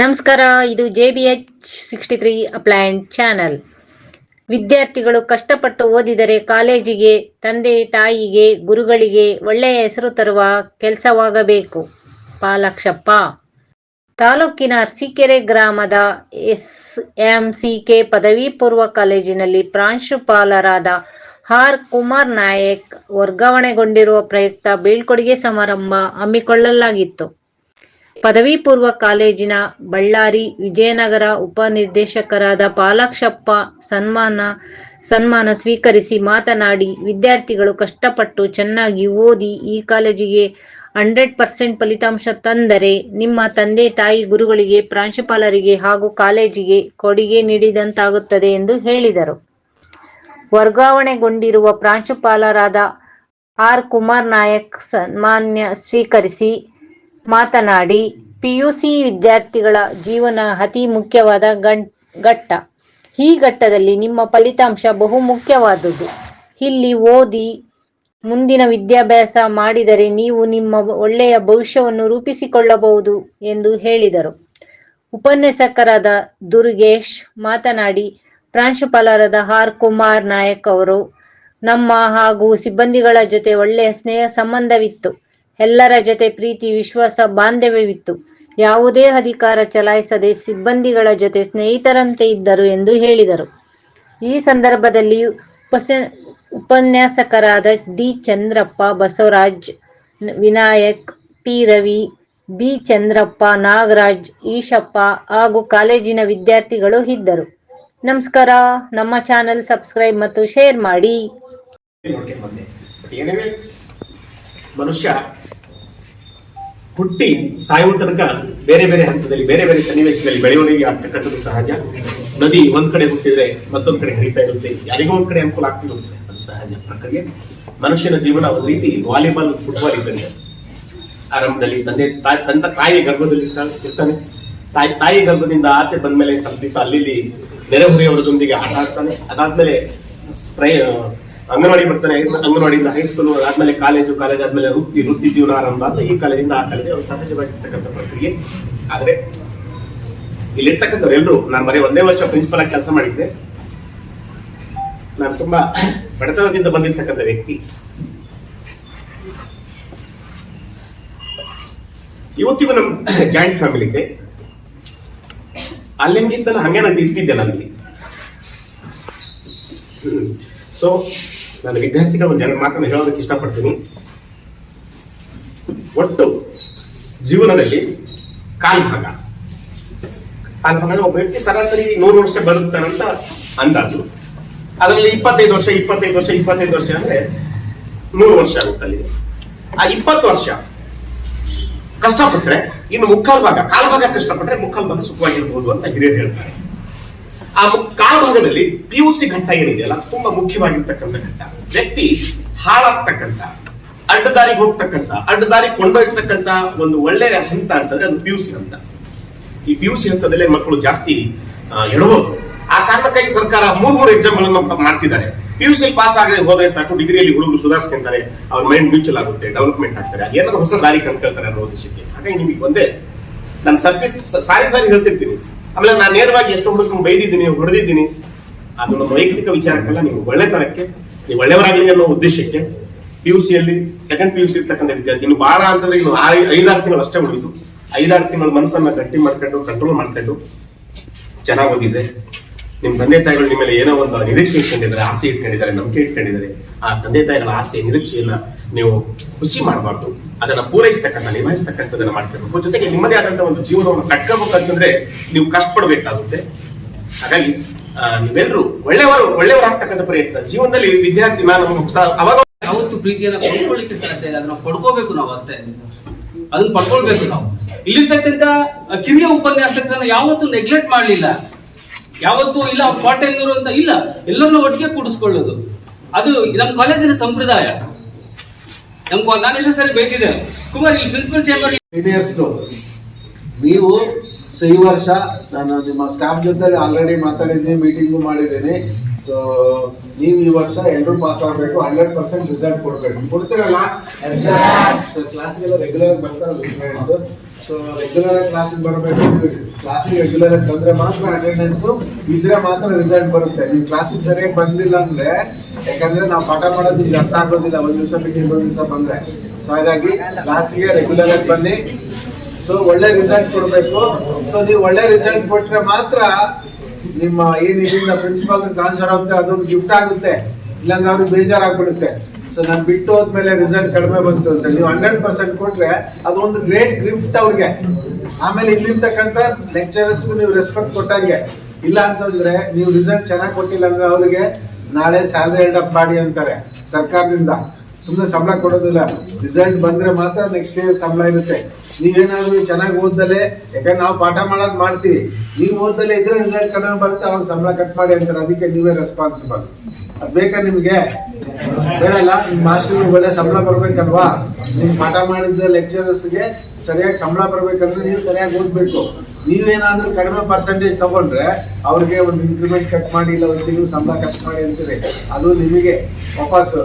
ನಮಸ್ಕಾರ, ಇದು JBH63 ಅಪ್ಲೈನ್ಡ್ channel. ವಿದ್ಯಾರ್ಥಿಗಳು ಕಷ್ಟಪಟ್ಟು ಓದಿದರೆ ಕಾಲೇಜಿಗೆ, ತಂದೆ ತಾಯಿಗೆ, ಗುರುಗಳಿಗೆ ಒಳ್ಳೆಯ ಹೆಸರು ತರುವ ಕೆಲಸವಾಗಬೇಕು. ಪಾಲಾಕ್ಷಪ್ಪ. ತಾಲೂಕಿನ ಅರಸೀಕೆರೆ ಗ್ರಾಮದ SMCK ಪದವಿ ಪೂರ್ವ ಕಾಲೇಜಿನಲ್ಲಿ ಪ್ರಾಂಶುಪಾಲರಾದ ಆರ್. ಕುಮಾರ್ ನಾಯಕ್ ವರ್ಗಾವಣೆಗೊಂಡಿರುವ ಪ್ರಯುಕ್ತ ಬೀಳ್ಕೊಡುಗೆ ಸಮಾರಂಭ ಹಮ್ಮಿಕೊಳ್ಳಲಾಗಿತ್ತು. ಪದವಿ ಪೂರ್ವ ಕಾಲೇಜಿನ ಬಳ್ಳಾರಿ, ವಿಜಯನಗರ ಉಪನಿರ್ದೇಶಕರಾದ ಪಾಲಾಕ್ಷಪ್ಪ ಸನ್ಮಾನ ಸ್ವೀಕರಿಸಿ ಮಾತನಾಡಿ, ವಿದ್ಯಾರ್ಥಿಗಳು ಕಷ್ಟಪಟ್ಟು ಚೆನ್ನಾಗಿ ಓದಿ ಈ ಕಾಲೇಜಿಗೆ 100% ಫಲಿತಾಂಶ ತಂದರೆ ನಿಮ್ಮ ತಂದೆ ತಾಯಿ, ಗುರುಗಳಿಗೆ, ಪ್ರಾಂಶುಪಾಲರಿಗೆ ಹಾಗೂ ಕಾಲೇಜಿಗೆ ಕೊಡುಗೆ ನೀಡಿದಂತಾಗುತ್ತದೆ ಎಂದು ಹೇಳಿದರು. ವರ್ಗಾವಣೆಗೊಂಡಿರುವ ಪ್ರಾಂಶುಪಾಲರಾದ ಆರ್. ಕುಮಾರ್ ನಾಯಕ್ ಸನ್ಮಾನ ಸ್ವೀಕರಿಸಿ ಮಾತನಾಡಿ, PUC ವಿದ್ಯಾರ್ಥಿಗಳ ಜೀವನ ಅತಿ ಮುಖ್ಯವಾದ ಘಟ್ಟ. ಈ ಘಟ್ಟದಲ್ಲಿ ನಿಮ್ಮ ಫಲಿತಾಂಶ ಬಹು ಮುಖ್ಯವಾದುದು. ಇಲ್ಲಿ ಓದಿ ಮುಂದಿನ ವಿದ್ಯಾಭ್ಯಾಸ ಮಾಡಿದರೆ ನೀವು ನಿಮ್ಮ ಒಳ್ಳೆಯ ಭವಿಷ್ಯವನ್ನು ರೂಪಿಸಿಕೊಳ್ಳಬಹುದು ಎಂದು ಹೇಳಿದರು. ಉಪನ್ಯಾಸಕರಾದ ದುರ್ಗೇಶ್ ಮಾತನಾಡಿ, ಪ್ರಾಂಶುಪಾಲರಾದ ಆರ್. ಕುಮಾರ್ ನಾಯಕ್ ಅವರು ನಮ್ಮ ಹಾಗೂ ಸಿಬ್ಬಂದಿಗಳ ಜೊತೆ ಒಳ್ಳೆಯ ಸ್ನೇಹ ಸಂಬಂಧವಿತ್ತು. ಎಲ್ಲರ ಜೊತೆ ಪ್ರೀತಿ, ವಿಶ್ವಾಸ, ಬಾಂಧವ್ಯವಿತ್ತು. ಯಾವುದೇ ಅಧಿಕಾರ ಚಲಾಯಿಸದೆ ಸಿಬ್ಬಂದಿಗಳ ಜೊತೆ ಸ್ನೇಹಿತರಂತೆ ಇದ್ದರು ಎಂದು ಹೇಳಿದರು. ಈ ಸಂದರ್ಭದಲ್ಲಿ ಉಪನ್ಯಾಸಕರಾದ D. Chandrappa, Basavaraj, Vinayak, P. Ravi, B. Chandrappa, Nagaraj, Eshappa ಹಾಗೂ ಕಾಲೇಜಿನ ವಿದ್ಯಾರ್ಥಿಗಳು ಇದ್ದರು. ನಮಸ್ಕಾರ. ನಮ್ಮ ಚಾನೆಲ್ ಸಬ್ಸ್ಕ್ರೈಬ್ ಮತ್ತು ಶೇರ್ ಮಾಡಿ. ಮನುಷ್ಯ ಹುಟ್ಟಿ ಸಾಯುವ ತನಕ ಬೇರೆ ಬೇರೆ ಹಂತದಲ್ಲಿ, ಬೇರೆ ಬೇರೆ ಸನ್ನಿವೇಶದಲ್ಲಿ ಬೆಳವಣಿಗೆ ಆಗ್ತಕ್ಕಂಥದ್ದು ಸಹಜ. ನದಿ ಒಂದ್ ಕಡೆ ಹುಟ್ಟಿದ್ರೆ ಮತ್ತೊಂದ್ ಕಡೆ ಹರಿತಾ ಇರುತ್ತೆ, ಯಾರಿಗೋ ಒಂದ್ ಕಡೆ ಅನುಕೂಲ ಆಗ್ತಿರುತ್ತೆ, ಅದು ಸಹಜ ಪ್ರಕ್ರಿಯೆ. ಮನುಷ್ಯನ ಜೀವನ ಒಂದು ರೀತಿ ವಾಲಿಬಾಲ್, ಫುಟ್ಬಾಲ್ ಇದ್ದಂಗೆ. ಆರಂಭದಲ್ಲಿ ತನ್ನ ತಾಯಿ ಗರ್ಭದಲ್ಲಿ ಇರ್ತಾನೆ. ತಾಯಿ ಗರ್ಭದಿಂದ ಆಚೆ ಬಂದ್ಮೇಲೆ ಸ್ವಲ್ಪ ದಿವಸ ಅಲ್ಲಿ ನೆರೆಹೊರೆಯವರದೊಂದಿಗೆ ಆಟ ಆಡ್ತಾನೆ. ಅದಾದ್ಮೇಲೆ ಅಂಗನವಾಡಿ ಬರ್ತಾನೆ. ಅಂಗನವಾಡಿಯಿಂದ ಹೈಸ್ಕೂಲ್, ಆದ್ಮೇಲೆ ಕಾಲೇಜ್ ಆದ್ಮೇಲೆ ವೃತ್ತಿ ಜೀವನ ಆರಂಭ ಅಂತ ಈ ಕಾಲೇಜಿಂದ ಆ ಕಾಲೇಜ್ ಅದು ಸಹಜವಾಗಿರ್ತಕ್ಕಂಥ ಪ್ರಕ್ರಿಯೆ. ಆದ್ರೆ ಇಲ್ಲಿರ್ತಕ್ಕಂಥವ್ರು ಎಲ್ರು, ನಾನು ಒಂದೇ ವರ್ಷ ಪ್ರಿನ್ಸಿಪಲ್ ಆಗಿ ಕೆಲಸ ಮಾಡಿದ್ದೆ. ನಾನು ತುಂಬಾ ಬಡತನದಿಂದ ಬಂದಿರ್ತಕ್ಕಂಥ ವ್ಯಕ್ತಿ. ಇವತ್ತಿಗೂ ನಮ್ ಜಾಯಿಂಟ್ ಫ್ಯಾಮಿಲಿ ಇದೆ. ಅಲ್ಲಿಂಗಿಂತ ಹಂಗೆ ನಾನು ಇರ್ತಿದ್ದೆ ನನಗೆ. ಸೊ ನಾನು ವಿದ್ಯಾರ್ಥಿಗಳ ಒಂದು ಎರಡು ಮಾತನ್ನು ಹೇಳೋದಕ್ಕೆ ಇಷ್ಟಪಡ್ತೀನಿ. ಒಟ್ಟು ಜೀವನದಲ್ಲಿ ಕಾಲ್ಭಾಗ ಒಬ್ಬ ವ್ಯಕ್ತಿ ಸರಾಸರಿ 100 ವರ್ಷ ಬದುಕ್ತಾನಂತ ಅಂದಾಜು. ಅದರಲ್ಲಿ 25 ವರ್ಷ ಅಂದ್ರೆ 100 ವರ್ಷ ಆಗುತ್ತೆ. ಅಲ್ಲಿ ಆ 20 ವರ್ಷ ಕಷ್ಟಪಟ್ರೆ ಇನ್ನು ಕಾಲ್ಭಾಗ ಕಷ್ಟಪಟ್ರೆ ಮುಕ್ಕಾಲ್ ಭಾಗ ಸುಖವಾಗಿರ್ಬೋದು ಅಂತ ಹಿರಿಯರು ಹೇಳ್ತಾರೆ. ಆ ಕಾಲಭಾಗದಲ್ಲಿ PUC ಘಟ್ಟ ಏನಿದೆಯಲ್ಲ, ತುಂಬಾ ಮುಖ್ಯವಾಗಿರ್ತಕ್ಕಂಥ ಘಟ್ಟ. ವ್ಯಕ್ತಿ ಹಾಳಾಗ್ತಕ್ಕಂಥ, ಅಡ್ಡದಾರಿಗೆ ಹೋಗ್ತಕ್ಕಂಥ, ಅಡ್ಡದಾರಿ ಕೊಂಡೊಯ್ತಕ್ಕಂಥ ಒಂದು ಒಳ್ಳೆಯ ಹಂತ ಅಂತಂದ್ರೆ ಅದು PUC ಹಂತ. ಈ PUC ಹಂತದಲ್ಲೇ ಮಕ್ಕಳು ಜಾಸ್ತಿ ಎಡಬಹುದು. ಆ ಕಾರಣಕ್ಕಾಗಿ ಸರ್ಕಾರ 3 ಎಕ್ಸಾಮ್ ಗಳನ್ನು ಮಾಡ್ತಿದ್ದಾರೆ. PUC ಪಾಸ್ ಆಗದೆ ಹೋದ್ರೆ ಸಾಕು, ಡಿಗ್ರಿಯಲ್ಲಿ ಹುಡುಗರು ಸುಧಾರಿಸ್ಕೊಂತಾರೆ, ಅವ್ರ ಮೈಂಡ್ ಮ್ಯೂಚುವಲ್ ಆಗುತ್ತೆ, ಡೆವಲಪ್ಮೆಂಟ್ ಆಗ್ತಾರೆ, ಏನಾದ್ರು ಹೊಸ ದಾರಿ ಕಂಡ್ಕೊಳ್ತಾರೆ ಅನ್ನೋ ಉದ್ದೇಶಕ್ಕೆ. ಹಾಗಾಗಿ ನಿಮಗೆ ಒಂದೇ ನಾನು ಸಾರಿ ಹೇಳ್ತಿರ್ತೀನಿ. ಆಮೇಲೆ ನಾನು ನೇರವಾಗಿ ಎಷ್ಟೋ ಹುಡುಗರು ಬೈದಿದ್ದೀನಿ, ಹೊಡೆದಿದ್ದೀನಿ. ಅದು ನಮ್ಮ ವೈಯಕ್ತಿಕ ವಿಚಾರಕ್ಕಲ್ಲ, ನೀವು ಒಳ್ಳೆತನಕ್ಕೆ, ನೀವು ಒಳ್ಳೆಯವರಾಗಲಿ ಅನ್ನೋ ಉದ್ದೇಶಕ್ಕೆ. PUCಯಲ್ಲಿ ಸೆಕೆಂಡ್ PUC ಇರ್ತಕ್ಕಂಥ ವಿದ್ಯಾರ್ಥಿ ಇನ್ನು ಬಹಳ ಅಂತಂದ್ರೆ ಇನ್ನು 5-6 ತಿಂಗಳು ಅಷ್ಟೇ ಉಳಿದು, 5-6 ತಿಂಗಳು ಮನಸ್ಸನ್ನ ಗಟ್ಟಿ ಮಾಡ್ಕೊಂಡು, ಕಂಟ್ರೋಲ್ ಮಾಡ್ಕೊಂಡು ಚೆನ್ನಾಗಿ ಓದಿದೆ. ನಿಮ್ ತಂದೆ ತಾಯಿಗಳು ನಿಮ್ಮ ಮೇಲೆ ಏನೋ ಒಂದು ನಿರೀಕ್ಷೆ ಇಟ್ಕೊಂಡಿದ್ದಾರೆ, ಆಸೆ ಇಟ್ಕೊಂಡಿದ್ದಾರೆ, ನಂಬಿಕೆ ಇಟ್ಕೊಂಡಿದ್ದಾರೆ. ಆ ತಂದೆ ತಾಯಿಗಳ ಆಸೆ, ನಿರೀಕ್ಷೆಯನ್ನ ನೀವು ಖುಷಿ ಮಾಡಬಾರ್ದು, ಅದನ್ನ ನಿಭಾಯಿಸ್ತಕ್ಕಂಥದನ್ನ ಮಾಡ್ತಿರ್ಬೇಕು. ಜೊತೆಗೆ ನಿಮ್ಮದೇ ಆದಂತಹ ಒಂದು ಜೀವನವನ್ನು ಕಟ್ಕೋಬೇಕಂತಂದ್ರೆ ನೀವು ಕಷ್ಟಪಡ್ಬೇಕಾಗುತ್ತೆ. ಹಾಗಾಗಿ ನೀವೆಲ್ಲರೂ ಒಳ್ಳೆಯವರಾಗ್ತಕ್ಕಂಥ ಪ್ರಯತ್ನ ಜೀವನದಲ್ಲಿ ವಿದ್ಯಾರ್ಥಿ. ನಾನು ಅವಾಗ ಯಾವತ್ತು ಪ್ರೀತಿಯನ್ನ ಪಡ್ಕೊಳ್ಳಿಕ್ಕೆ ಸಾಧ್ಯ ಇಲ್ಲ, ಅದನ್ನ ಪಡ್ಕೋಬೇಕು ನಾವು ಅಷ್ಟೇ. ಅದನ್ನ ಪಡ್ಕೊಳ್ಬೇಕು ನಾವು. ಇಲ್ಲಿರ್ತಕ್ಕಂಥ ಕಿರಿಯ ಉಪನ್ಯಾಸಕರನ್ನ ಯಾವತ್ತೂ ನೆಗ್ಲೆಕ್ಟ್ ಮಾಡ್ಲಿಲ್ಲ, ಯಾವತ್ತೂ ಇಲ್ಲ ಪಾರ್ಟ್ ಟೈಮ್ ಅಂತ ಇಲ್ಲ, ಎಲ್ಲರನ್ನೂ ಒಟ್ಟಿಗೆ ಕೂಡಿಸ್ಕೊಳ್ಳೋದು ಅದು ನಮ್ಮ ಕಾಲೇಜಿನ ಸಂಪ್ರದಾಯ. ನಾನು ಎಷ್ಟು ಸರಿ ಬೇಕಿದೆ ಕುಮಾರ್, ಇಲ್ಲಿ ಪ್ರಿನ್ಸಿಪಲ್ ಚೇಂಬರ್ ನೀವು ಈ ವರ್ಷ ನಾನು ನಿಮ್ಮ ಸ್ಟಾಫ್ ಜೊತೆ ಆಲ್ರೆಡಿ ಮಾತಾಡಿದ್ದೀನಿ, ಮೀಟಿಂಗು ಮಾಡಿದ್ದೀನಿ. ಸೊ ನೀವು ಈ ವರ್ಷ ಎಲ್ಲರೂ ಪಾಸ್ ಆಗಬೇಕು, 100% ರಿಸಲ್ಟ್ ಕೊಡ್ತೀರಲ್ಲ. ಸೊ ಕ್ಲಾಸ್ಗೆಲ್ಲ ರೆಗ್ಯುಲರ್ ಬರ್ತಾರಲ್ಲ ಸ್ಟೂಡೆಂಟ್ಸ್, ಸೊ ರೆಗ್ಯುಲರ್ ಕ್ಲಾಸಿಗೆ ಬರಬೇಕು. ಕ್ಲಾಸಿಗೆ ರೆಗ್ಯುಲರ್ ಆಗಿ ಬಂದ್ರೆ ಮಾತ್ರ ಅಟೆಂಡೆನ್ಸ್ ಇದ್ರೆ ಮಾತ್ರ ರಿಸಲ್ಟ್ ಬರುತ್ತೆ. ನೀವು ಕ್ಲಾಸಿಗೆ ಸರಿಯಾಗಿ ಬಂದಿಲ್ಲ ಅಂದ್ರೆ, ಯಾಕಂದ್ರೆ ನಾವು ಪಾಠ ಮಾಡೋದು ನಿಮ್ಗೆ ಅರ್ಥ ಆಗೋದಿಲ್ಲ ಒಂದ್ ದಿವಸ ಬಿಟ್ಟು ಇನ್ನೊಂದ್ ದಿವಸ ಬಂದ್ರೆ. ಸೊ ಹಾಗಾಗಿ ಕ್ಲಾಸಿಗೆ ರೆಗ್ಯುಲರ್ ಆಗಿ ಬನ್ನಿ. ಸೊ ಒಳ್ಳೆ ರಿಸಲ್ಟ್ ಕೊಡ್ಬೇಕು. ಸೊ ನೀವು ಒಳ್ಳೆ ರಿಸಲ್ಟ್ ಕೊಟ್ರೆ ಮಾತ್ರ ನಿಮ್ಮ ಏನ್ ಇದರಿಂದ ಪ್ರಿನ್ಸಿಪಾಲ್ ಟ್ರಾನ್ಸ್ಫರ್ ಆಗುತ್ತೆ ಅದೊಂದು ಗಿಫ್ಟ್ ಆಗುತ್ತೆ, ಇಲ್ಲಾಂದ್ರೆ ಅವ್ರಿಗೆ ಬೇಜಾರಾಗ್ಬಿಡುತ್ತೆ. ಸೊ ನಾನು ಬಿಟ್ಟು ಹೋದ್ಮೇಲೆ ರಿಸಲ್ಟ್ ಕಡಿಮೆ ಬಂತು ಅಂತ ನೀವು 100% ಕೊಟ್ರೆ ಅದೊಂದು ಗ್ರೇಟ್ ಗಿಫ್ಟ್ ಅವ್ರಿಗೆ. ಆಮೇಲೆ ಇಲ್ಲಿರ್ತಕ್ಕಂಥ ಲೆಕ್ಚರರ್ಸ್ಗೂ ನೀವು ರೆಸ್ಪೆಕ್ಟ್ ಕೊಟ್ಟಂಗೆ. ಇಲ್ಲ ಅಂತಂದ್ರೆ ನೀವು ರಿಸಲ್ಟ್ ಚೆನ್ನಾಗಿ ಕೊಟ್ಟಿಲ್ಲ ಅಂದ್ರೆ ಅವ್ರಿಗೆ ನಾಳೆ ಸ್ಯಾಲರಿ ಹೆಲ್ಡ್ ಅಪ್ ಮಾಡಿ ಅಂತಾರೆ ಸರ್ಕಾರದಿಂದ. ಸುಮ್ಮನೆ ಸಂಬಳ ಕೊಡೋದಿಲ್ಲ, ರಿಸಲ್ಟ್ ಬಂದ್ರೆ ಮಾತ್ರ ನೆಕ್ಸ್ಟ್ ಇಯರ್ ಸಂಬಳ ಇರುತ್ತೆ. ನೀವೇನಾದ್ರೂ ಚೆನ್ನಾಗಿ ಓದ್ದಲೆ, ಯಾಕಂದ್ರೆ ನಾವು ಪಾಠ ಮಾಡೋದು ಮಾಡ್ತೀವಿ, ನೀವು ಓದ್ದಲೆ ಇದ್ರೆ ರಿಸಲ್ಟ್ ಕಡಿಮೆ ಬರುತ್ತೆ, ಅವಾಗ ಸಂಬಳ ಕಟ್ ಮಾಡಿ ಅಂತಾರೆ. ಅದಕ್ಕೆ ನೀವೇ ರೆಸ್ಪಾನ್ಸಿಬಲ್. ಅದ್ ಬೇಕಾ ನಿಮ್ಗೆ? ಬೇಡಲ್ಲ. ನಿಮ್ ಮಾಸ್ಟರ್ ಒಳ್ಳೆ ಸಂಬಳ ಬರ್ಬೇಕಲ್ವಾ? ನೀವು ಪಾಠ ಮಾಡಿದ ಲೆಕ್ಚರರ್ಸ್ಗೆ ಸರಿಯಾಗಿ ಸಂಬಳ ಬರ್ಬೇಕಂದ್ರೆ ನೀವು ಸರಿಯಾಗಿ ಓದ್ಬೇಕು. ನೀವೇನಾದ್ರೂ ಕಡಿಮೆ ಪರ್ಸೆಂಟೇಜ್ ತಗೊಂಡ್ರೆ ಅವ್ರಿಗೆ ಒಂದು ಇನ್ಕ್ರಿಮೆಂಟ್ ಕಟ್ ಮಾಡಿ, ಇಲ್ಲ ಒಂದು ತಿಂಗಳು ಸಂಬಳ ಕಟ್ ಮಾಡಿ ಅಂತೀರಿ, ಅದು ನಿಮಗೆ ವಾಪಸ್